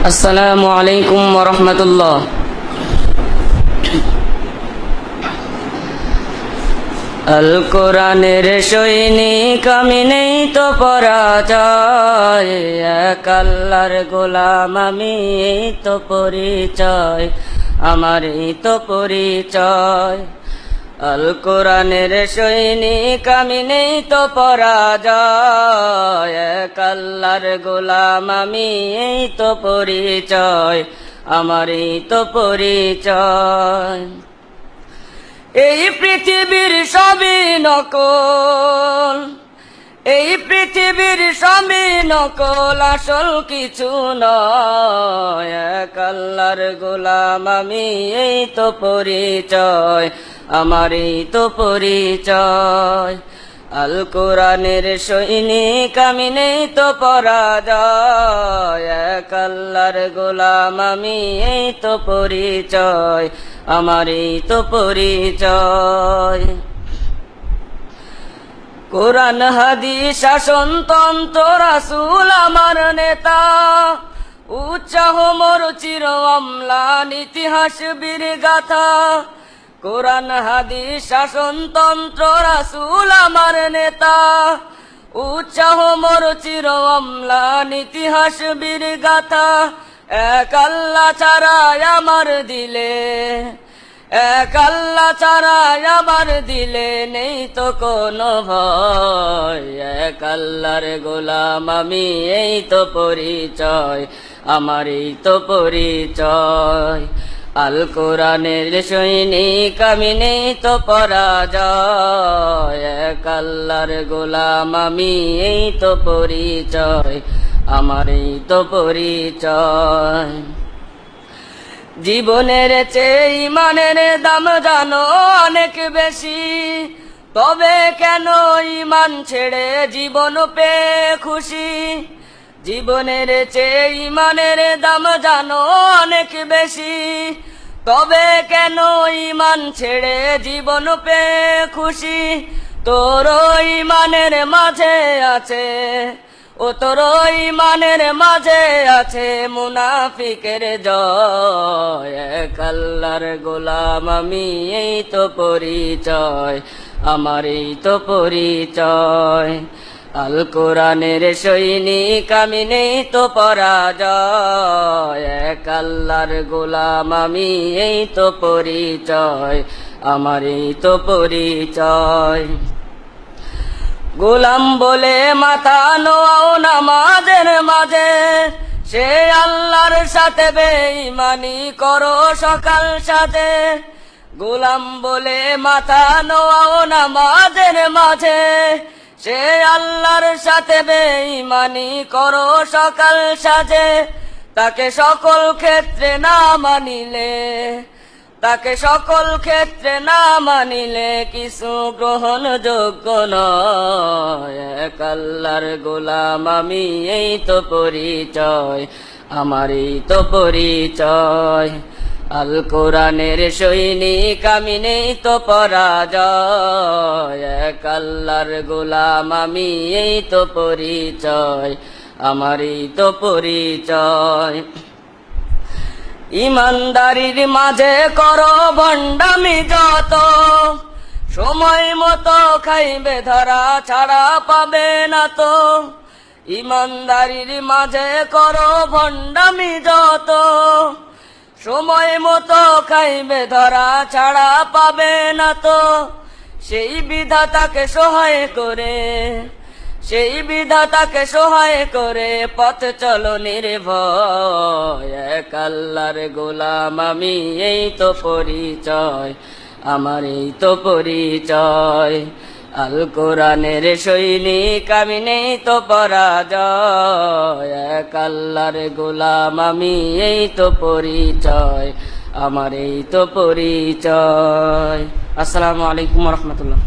আসসালামু আলাইকুম ওয়া রাহমাতুল্লাহ। আল কোরআনের সৈনিক আমি নেই তো পরাজয়, এক আল্লাহর গোলাম আমি এই তো পরিচয়, আমার এই তো পরিচয়। আল কোরআনের সৈনিক আমি নেই তো পরাজয়, এক আল্লাহর গোলাম আমি এই তো পরিচয়, আমার এই তো পরিচয়। এই পৃথিবীর সবই নকল, এই পৃথিবীর সবই নকল, আসল কিছু নয়, এক আল্লাহর গোলাম আমি এই তো পরিচয়, আমার এই তো পরিচয়। আল কোরআনের সৈনিক আমি নেই তো পরাজয়, এক আল্লাহর গোলাম আমি এই তো পরিচয়, আমার এই তো পরিচয়। কোরআন হাদিস শাসনতন্ত্র রাসূল আমার নেতা, উৎসাহ মোর চির অম্লান ইতিহাস বীর গাথা। কোরআন হাদিস শাসনতন্ত্র রাসূল আমার নেতা, উৎসাহ মোর চির অম্লান ইতিহাস বীর গাথা। এক আল্লাহ ছাড়া আমার দিলে, এক আল্লাহ ছাড়া আমার দিলে নেই তো কোনো ভয়, এক আল্লাহর গোলাম আমি এই তো পরিচয়, আমার এই তো পরিচয়। আল কোরআনের সৈনিক আমি নেই তো পরাজয়, এক আল্লাহর গোলাম আমি এই তো পরিচয়, আমার এই তো পরিচয়। জীবনের চেয়ে ইমানের দাম জানো অনেক বেশি, তবে কেন ইমান ছেড়ে জীবন পেয়ে খুশি। জীবনের চেয়ে ইমানের দাম জানো অনেক বেশি, তবে কেন ইমান ছেড়ে জীবন পেয়ে খুশি। তোর ইমানের মাঝে আছে, ও তোর ইমানের মাঝে আছে মুনাফিকের জয়, এক আল্লাহর গোলাম আমি এই তো পরিচয়, আমার এই তো পরিচয়। আল কোরআনের সৈনিক আমি নেই তো পরাজয়, এক আল্লাহর গোলাম আমি এই তো পরিচয়, আমার এই তো পরিচয়। গোলাম বলে মাথা নোয়াও নামাজের মাঝে, সে আল্লাহর সাথে বেঈমানি করো সকাল সাথে। গোলাম বলে মাথা নোয়াও নামাজের মাঝে, সে আল্লাহর সাথে বেঈমানি করো সকাল সাজে। তাকে সকল ক্ষেত্রে না মানিলে, তাকে সকল ক্ষেত্রে না মানিলে কিছু গ্রহণযোগ্য নয়, এক আল্লাহর গোলাম আমি এই তো পরিচয়, আমার এই তো পরিচয়। আল কোরআনের সৈনিক আমি নেই তো পরাজয়, এক আল্লাহর গোলাম আমি এই তো পরিচয়, আমার এই তো পরিচয়। ইমানদারির মাঝে করো ভণ্ডামি যত, সময় মতো খাইবে ধরা ছাড়া পাবে না তো। ইমানদারির মাঝে করো ভণ্ডামি যত, সময় মতো খাইবে ধরা ছাড়া পাবে না তো। সেই বিধাতাকে সহায় করে, সেই বিধাতাকে সহায় করে পথ চলো নির্ভয়, এক আল্লাহর গোলাম আমি এই তো পরিচয়, আমার এই তো পরিচয়। আল কোরআনের সৈনিক আমি নেই তো পরাজয়, এক আল্লাহর গোলাম আমি এই তো পরিচয়, আমার এই তো পরিচয়। আসসালামু আলাইকুম ওয়া রাহমাতুল্লাহ।